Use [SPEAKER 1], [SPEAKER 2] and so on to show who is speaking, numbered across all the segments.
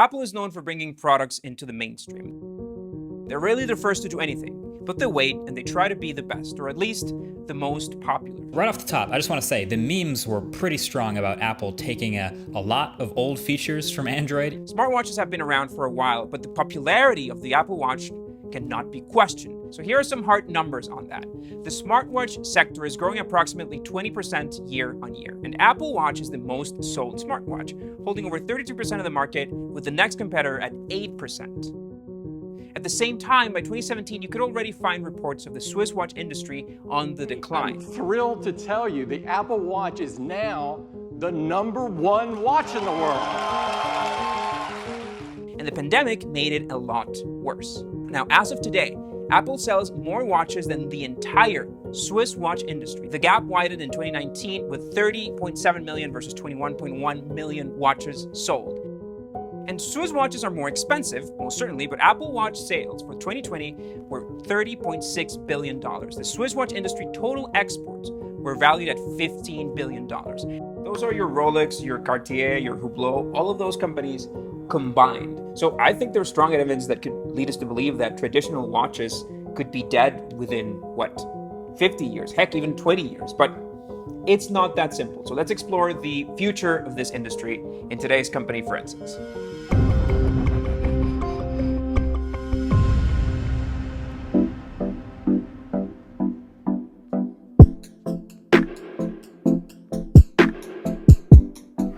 [SPEAKER 1] Apple is known for bringing products into the mainstream. They're rarely the first to do anything, but they wait and they try to be the best, or at least the most popular.
[SPEAKER 2] Right off the top, I just want to say the memes were pretty strong about Apple taking a lot of old features from Android.
[SPEAKER 1] Smartwatches have been around for a while, but the popularity of the Apple Watch cannot be questioned. So here are some hard numbers on that. The smartwatch sector is growing approximately 20% year on year, and Apple Watch is the most sold smartwatch, holding over 32% of the market, with the next competitor at 8%. At the same time, by 2017, you could already find reports of the Swiss watch industry on the decline.
[SPEAKER 3] I'm thrilled to tell you the Apple Watch is now the #1 watch in the world.
[SPEAKER 1] And the pandemic made it a lot worse. Now, as of today, Apple sells more watches than the entire Swiss watch industry. The gap widened in 2019 with 30.7 million versus 21.1 million watches sold. And Swiss watches are more expensive, most certainly, but Apple Watch sales for 2020 were $30.6 billion. The Swiss watch industry total exports were valued at $15 billion. Those are your Rolex, your Cartier, your Hublot, all of those companies combined. So I think there's strong evidence that could lead us to believe that traditional watches could be dead within, 50 years, heck, even 20 years. But it's not that simple. So let's explore the future of this industry in today's company, for instance.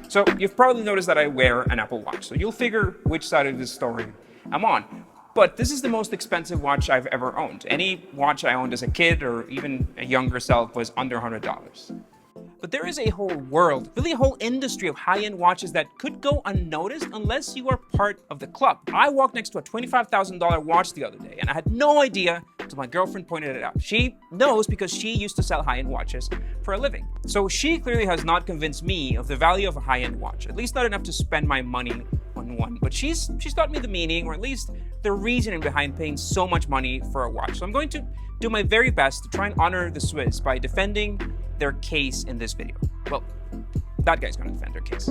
[SPEAKER 1] So you've probably noticed that I wear an Apple Watch, so you'll figure which side of this story I'm on. But this is the most expensive watch I've ever owned. Any watch I owned as a kid or even a younger self was under $100. But there is a whole world, really a whole industry of high-end watches that could go unnoticed unless you are part of the club. I walked next to a $25,000 watch the other day, and I had no idea until my girlfriend pointed it out. She knows because she used to sell high-end watches for a living. So she clearly has not convinced me of the value of a high-end watch, at least not enough to spend my money on one. But she's taught me the meaning, or at least the reasoning behind paying so much money for a watch. So I'm going to do my very best to try and honor the Swiss by defending their case in this video. Well, that guy's gonna defend their case.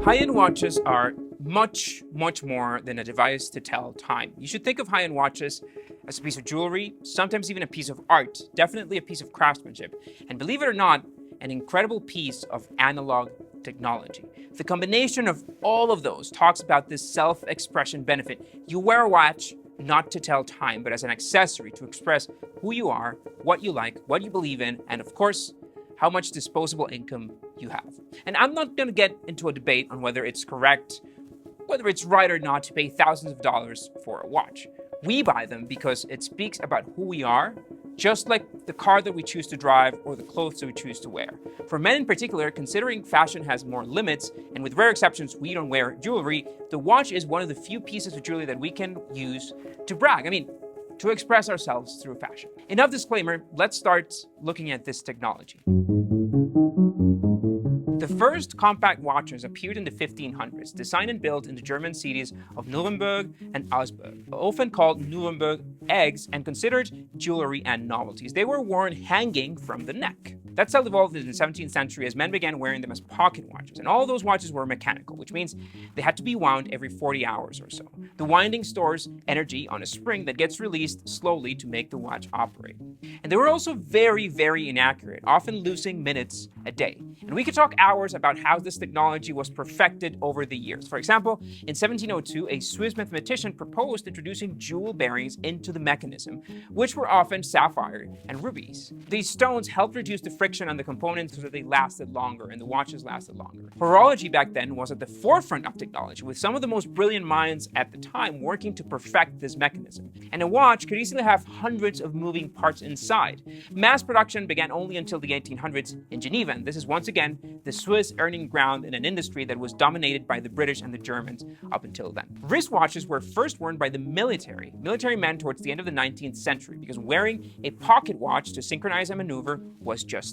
[SPEAKER 1] High-end watches are much, much more than a device to tell time. You should think of high-end watches as a piece of jewelry, sometimes even a piece of art, definitely a piece of craftsmanship, and believe it or not, an incredible piece of analog technology. The combination of all of those talks about this self-expression benefit. You wear a watch not to tell time, but as an accessory to express who you are, what you like, what you believe in, and of course, how much disposable income you have. And I'm not going to get into a debate on whether it's correct, whether it's right or not to pay thousands of dollars for a watch. We buy them because it speaks about who we are, just like the car that we choose to drive or the clothes that we choose to wear. For men in particular, considering fashion has more limits, and with rare exceptions, we don't wear jewelry, the watch is one of the few pieces of jewelry that we can use to brag. I mean, to express ourselves through fashion. Enough disclaimer, let's start looking at this technology. The first compact watches appeared in the 1500s, designed and built in the German cities of Nuremberg and Augsburg, often called Nuremberg eggs and considered jewelry and novelties. They were worn hanging from the neck. That style evolved in the 17th century as men began wearing them as pocket watches, and all those watches were mechanical, which means they had to be wound every 40 hours or so. The winding stores energy on a spring that gets released slowly to make the watch operate. And they were also very, very inaccurate, often losing minutes a day. And we could talk hours about how this technology was perfected over the years. For example, in 1702, a Swiss mathematician proposed introducing jewel bearings into the mechanism, which were often sapphire and rubies. These stones helped reduce the friction on the components so that they lasted longer and the watches lasted longer. Horology back then was at the forefront of technology, with some of the most brilliant minds at the time working to perfect this mechanism. And a watch could easily have hundreds of moving parts inside. Mass production began only until the 1800s in Geneva, and this is once again the Swiss earning ground in an industry that was dominated by the British and the Germans up until then. Wristwatches were first worn by the military men towards the end of the 19th century, because wearing a pocket watch to synchronize a maneuver was just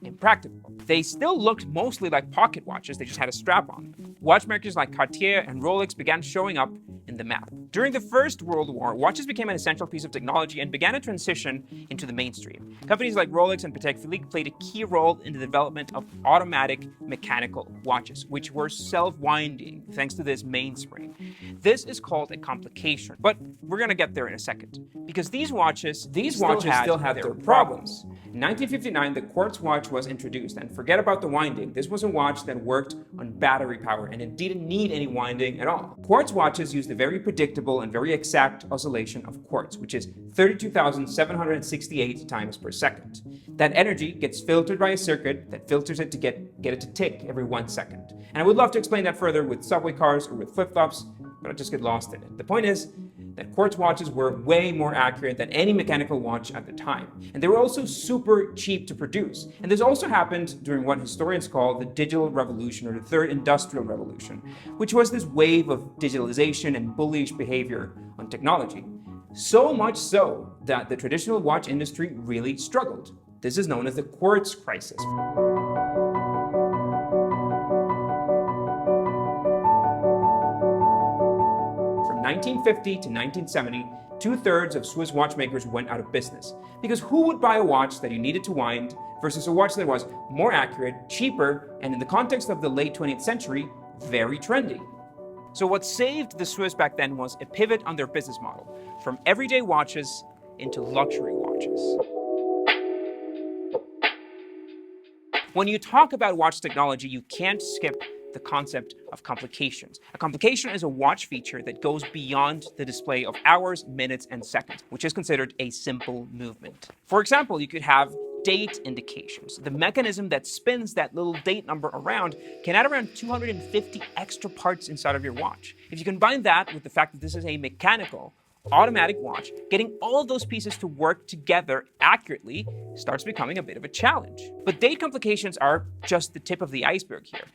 [SPEAKER 1] impractical. They still looked mostly like pocket watches, they just had a strap on them. Watchmakers like Cartier and Rolex began showing up in the map. During the First World War, watches became an essential piece of technology and began a transition into the mainstream. Companies like Rolex and Patek Philippe played a key role in the development of automatic mechanical watches, which were self-winding thanks to this mainspring. This is called a complication, but we're gonna get there in a second, because these watches still had their problems. In 1959, the Quartz watch was introduced, and forget about the winding. This was a watch that worked on battery power, and it didn't need any winding at all. Quartz watches used a very predictable and very exact oscillation of quartz, which is 32,768 times per second. That energy gets filtered by a circuit that filters it to get it to tick every 1 second. And I would love to explain that further with subway cars or with flip-flops, but I just get lost in it. The point is that quartz watches were way more accurate than any mechanical watch at the time. And they were also super cheap to produce. And this also happened during what historians call the digital revolution, or the third industrial revolution, which was this wave of digitalization and bullish behavior on technology. So much so that the traditional watch industry really struggled. This is known as the Quartz Crisis. From 1950 to 1970, 2/3 of Swiss watchmakers went out of business. Because who would buy a watch that you needed to wind versus a watch that was more accurate, cheaper, and in the context of the late 20th century, very trendy? So what saved the Swiss back then was a pivot on their business model, from everyday watches into luxury watches. When you talk about watch technology, you can't skip the concept of complications. A complication is a watch feature that goes beyond the display of hours, minutes, and seconds, which is considered a simple movement. For example, you could have date indications. The mechanism that spins that little date number around can add around 250 extra parts inside of your watch. If you combine that with the fact that this is a mechanical, automatic watch, getting all of those pieces to work together accurately starts becoming a bit of a challenge. But date complications are just the tip of the iceberg here.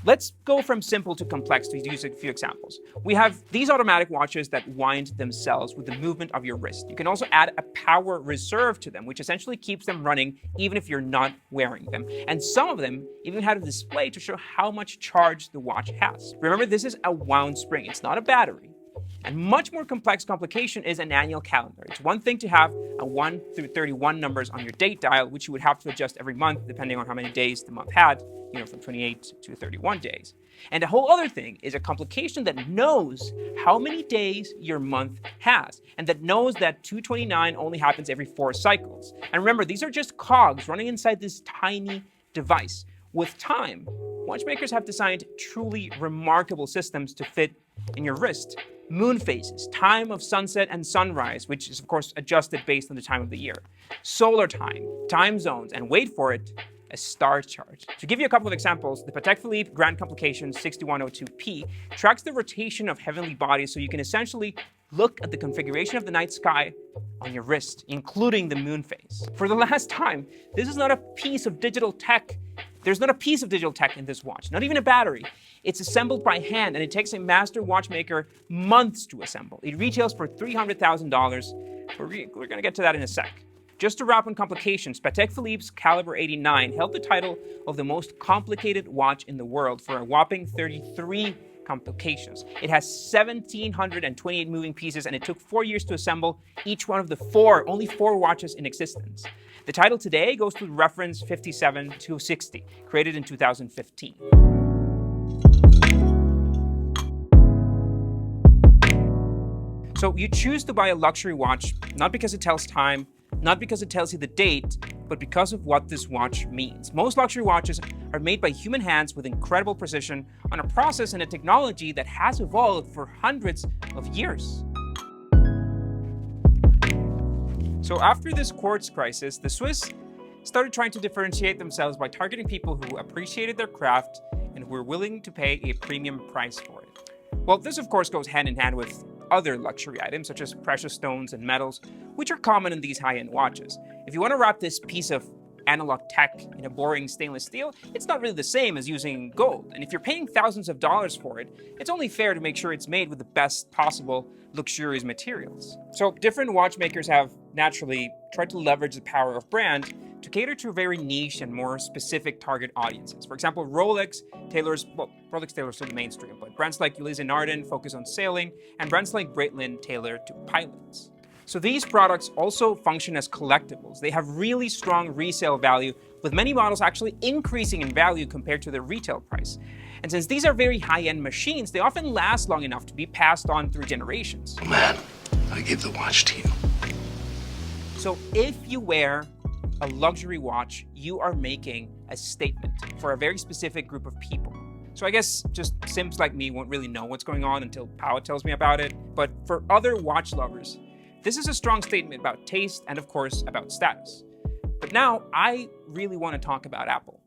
[SPEAKER 1] Let's go from simple to complex to use a few examples. We have these automatic watches that wind themselves with the movement of your wrist. You can also add a power reserve to them, which essentially keeps them running even if you're not wearing them. And some of them even have a display to show how much charge the watch has. Remember, this is a wound spring. It's not a battery. And much more complex complication is an annual calendar. It's one thing to have a 1 through 31 numbers on your date dial, which you would have to adjust every month depending on how many days the month had, from 28 to 31 days. And a whole other thing is a complication that knows how many days your month has, and that knows that 229 only happens every 4 cycles. And remember, these are just cogs running inside this tiny device. With time, watchmakers have designed truly remarkable systems to fit in your wrist. Moon phases, time of sunset and sunrise, which is of course adjusted based on the time of the year. Solar time, time zones, and wait for it, a star chart. To give you a couple of examples, the Patek Philippe Grand Complication 6102P tracks the rotation of heavenly bodies, so you can essentially look at the configuration of the night sky on your wrist, including the moon phase. For the last time, this is not a piece of digital tech. There's not a piece of digital tech in this watch, not even a battery. It's assembled by hand, and it takes a master watchmaker months to assemble. It retails for $300,000. We're going to get to that in a sec. Just to wrap on complications, Patek Philippe's Caliber 89 held the title of the most complicated watch in the world for a whopping 33 complications. It has 1,728 moving pieces, and it took 4 years to assemble each one of the only four watches in existence. The title today goes to reference 57260, created in 2015. So you choose to buy a luxury watch, not because it tells time, not because it tells you the date, but because of what this watch means. Most luxury watches are made by human hands with incredible precision on a process and a technology that has evolved for hundreds of years. So after this quartz crisis, the Swiss started trying to differentiate themselves by targeting people who appreciated their craft and who were willing to pay a premium price for it. Well, this of course goes hand in hand with other luxury items such as precious stones and metals, which are common in these high-end watches. If you want to wrap this piece of analog tech in a boring stainless steel, it's not really the same as using gold. And if you're paying thousands of dollars for it, it's only fair to make sure it's made with the best possible luxurious materials. So different watchmakers have naturally tried to leverage the power of brand to cater to very niche and more specific target audiences. For example, Rolex tailors to the mainstream, but brands like Ulysse Nardin focus on sailing, and brands like Breitling tailor to pilots. So these products also function as collectibles. They have really strong resale value, with many models actually increasing in value compared to their retail price. And since these are very high-end machines, they often last long enough to be passed on through generations.
[SPEAKER 4] Oh man, I give the watch to you.
[SPEAKER 1] So if you wear a luxury watch, you are making a statement for a very specific group of people. So I guess just simps like me won't really know what's going on until Pao tells me about it. But for other watch lovers, this is a strong statement about taste and, of course, about status. But now I really want to talk about Apple.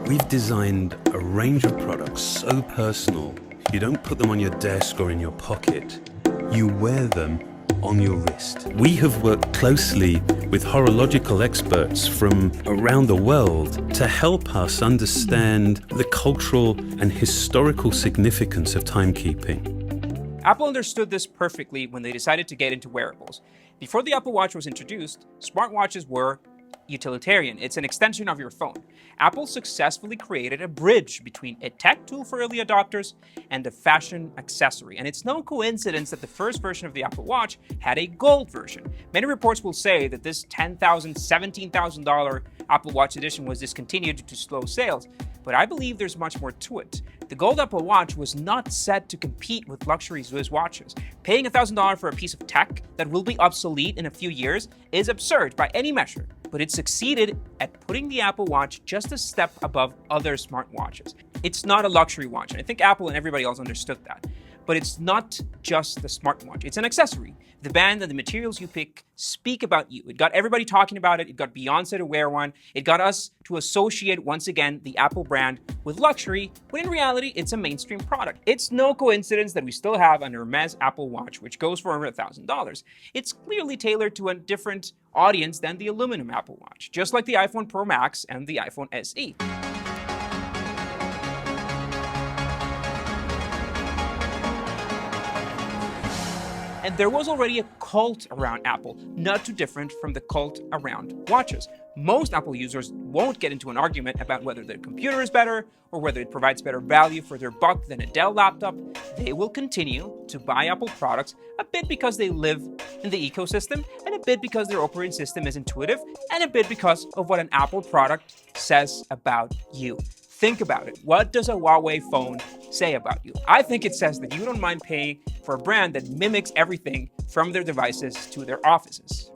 [SPEAKER 5] We've designed a range of products so personal, you don't put them on your desk or in your pocket. You wear them on your wrist. We have worked closely with horological experts from around the world to help us understand the cultural and historical significance of timekeeping.
[SPEAKER 1] Apple understood this perfectly when they decided to get into wearables. Before the Apple Watch was introduced, smartwatches were utilitarian. It's an extension of your phone. Apple successfully created a bridge between a tech tool for early adopters and a fashion accessory. And it's no coincidence that the first version of the Apple Watch had a gold version. Many reports will say that this $10,000, $17,000 Apple Watch edition was discontinued due to slow sales, but I believe there's much more to it. The gold Apple Watch was not set to compete with luxury Swiss watches. Paying $1,000 for a piece of tech that will be obsolete in a few years is absurd by any measure, but it succeeded at putting the Apple Watch just a step above other smartwatches. It's not a luxury watch, and I think Apple and everybody else understood that. But it's not just the smartwatch, it's an accessory. The band and the materials you pick speak about you. It got everybody talking about it, it got Beyonce to wear one, it got us to associate once again the Apple brand with luxury, when in reality it's a mainstream product. It's no coincidence that we still have an Hermes Apple Watch, which goes for over $1,000. It's clearly tailored to a different audience than the aluminum Apple Watch, just like the iPhone Pro Max and the iPhone SE. And there was already a cult around Apple, not too different from the cult around watches. Most Apple users won't get into an argument about whether their computer is better or whether it provides better value for their buck than a Dell laptop. They will continue to buy Apple products, a bit because they live in the ecosystem, and a bit because their operating system is intuitive, and a bit because of what an Apple product says about you. Think about it. What does a Huawei phone say about you? I think it says that you don't mind paying for a brand that mimics everything from their devices to their offices.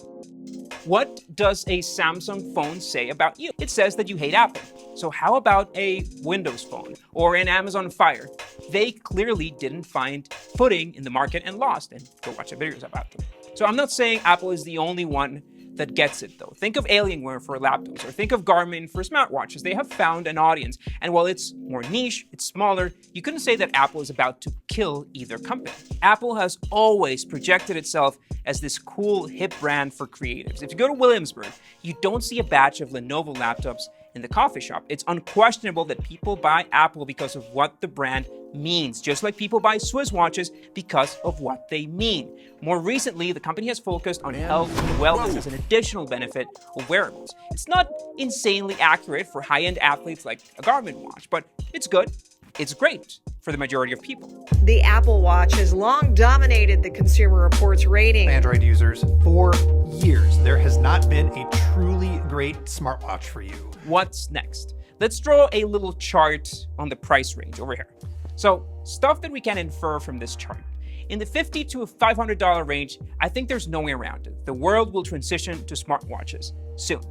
[SPEAKER 1] What does a Samsung phone say about you? It says that you hate Apple. So how about a Windows phone or an Amazon Fire? They clearly didn't find footing in the market and lost, and go watch the videos about them. So I'm not saying Apple is the only one that gets it though. Think of Alienware for laptops, or think of Garmin for smartwatches. They have found an audience, and while it's more niche, it's smaller, you couldn't say that Apple is about to kill either company. Apple has always projected itself as this cool, hip brand for creatives. If you go to Williamsburg, you don't see a batch of Lenovo laptops in the coffee shop. It's unquestionable that people buy Apple because of what the brand means, just like people buy Swiss watches because of what they mean. More recently, the company has focused on health and wellness as an additional benefit of wearables. It's not insanely accurate for high-end athletes like a Garmin watch, but it's good. It's great for the majority of people.
[SPEAKER 6] The Apple Watch has long dominated the Consumer Reports rating.
[SPEAKER 7] Android users for years. There has not been a truly great smartwatch for you.
[SPEAKER 1] What's next? Let's draw a little chart on the price range over here. So, stuff that we can infer from this chart. In the $50 to $500 range, I think there's no way around it. The world will transition to smartwatches soon.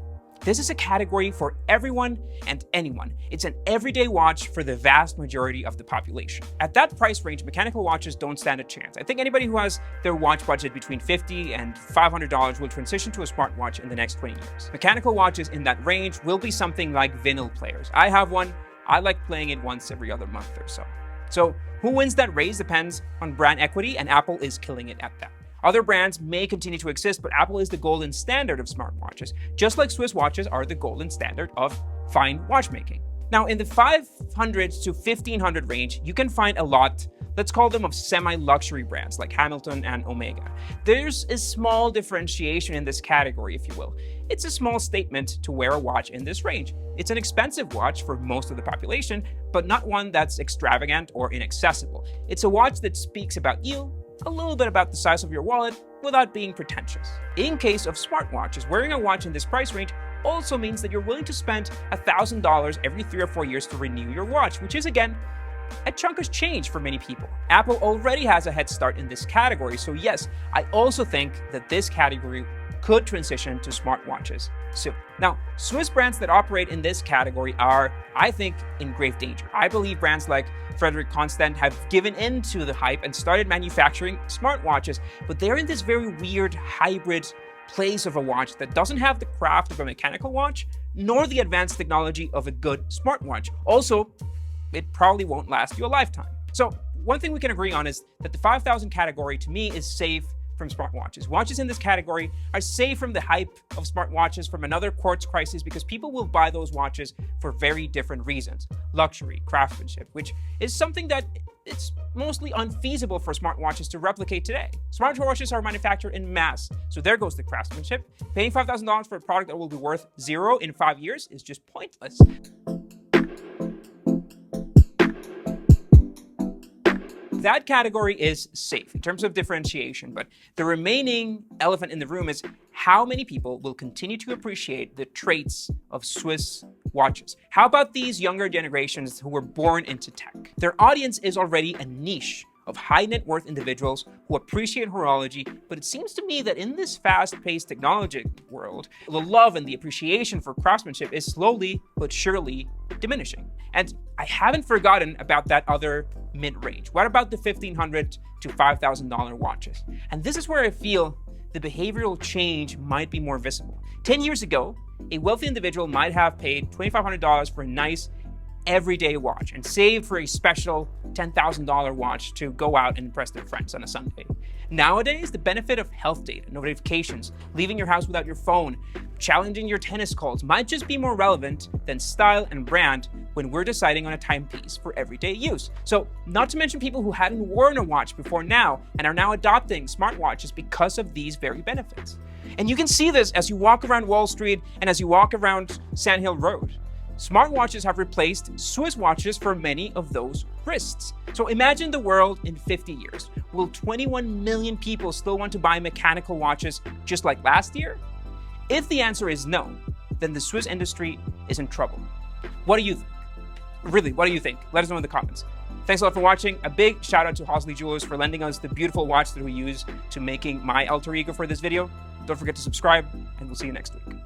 [SPEAKER 1] This is a category for everyone and anyone. It's an everyday watch for the vast majority of the population. At that price range, mechanical watches don't stand a chance. I think anybody who has their watch budget between $50 and $500 will transition to a smartwatch in the next 20 years. Mechanical watches in that range will be something like vinyl players. I have one. I like playing it once every other month or so. So who wins that race depends on brand equity, and Apple is killing it at that. Other brands may continue to exist, but Apple is the golden standard of smartwatches, just like Swiss watches are the golden standard of fine watchmaking. Now, in the $500 to $1,500 range, you can find a lot let's call them of semi-luxury brands like Hamilton and Omega. There's a small differentiation in this category, if you will. It's a small statement to wear a watch in this range. It's an expensive watch for most of the population, but not one that's extravagant or inaccessible. It's a watch that speaks about you, a little bit about the size of your wallet, without being pretentious. In case of smartwatches, wearing a watch in this price range also means that you're willing to spend $1,000 every 3 or 4 years to renew your watch, which is, again, a chunk of change for many people. Apple already has a head start in this category, so yes, I also think that this category could transition to smartwatches soon. Now, Swiss brands that operate in this category are, I think, in grave danger. I believe brands like Frederick Constant have given in to the hype and started manufacturing smartwatches, but they're in this very weird hybrid place of a watch that doesn't have the craft of a mechanical watch, nor the advanced technology of a good smartwatch. Also, it probably won't last you a lifetime. So one thing we can agree on is that the 5,000 category to me is safe from smartwatches. Watches in this category are safe from the hype of smartwatches from another Quartz Crisis because people will buy those watches for very different reasons. Luxury, craftsmanship, which is something that it's mostly unfeasible for smartwatches to replicate today. Smartwatches are manufactured in mass, so there goes the craftsmanship. Paying $5,000 for a product that will be worth zero in 5 years is just pointless. That category is safe in terms of differentiation, but the remaining elephant in the room is how many people will continue to appreciate the traits of Swiss watches. How about these younger generations who were born into tech? Their audience is already a niche of high net worth individuals who appreciate horology, but it seems to me that in this fast-paced technology world, the love and the appreciation for craftsmanship is slowly but surely diminishing. And I haven't forgotten about that other mid-range. What about the $1,500 to $5,000 watches? And this is where I feel the behavioral change might be more visible. 10 years ago, a wealthy individual might have paid $2,500 for a nice everyday watch and saved for a special $10,000 watch to go out and impress their friends on a Sunday. Nowadays, the benefit of health data, notifications, leaving your house without your phone, challenging your tennis calls might just be more relevant than style and brand when we're deciding on a timepiece for everyday use. So, not to mention people who hadn't worn a watch before now and are now adopting smartwatches because of these very benefits. And you can see this as you walk around Wall Street and as you walk around Sand Hill Road. Smartwatches have replaced Swiss watches for many of those wrists. So imagine the world in 50 years. Will 21 million people still want to buy mechanical watches just like last year? If the answer is no, then the Swiss industry is in trouble. What do you think? Really, what do you think? Let us know in the comments. Thanks a lot for watching. A big shout out to Horology Jewelers for lending us the beautiful watch that we use to making my alter ego for this video. Don't forget to subscribe, and we'll see you next week.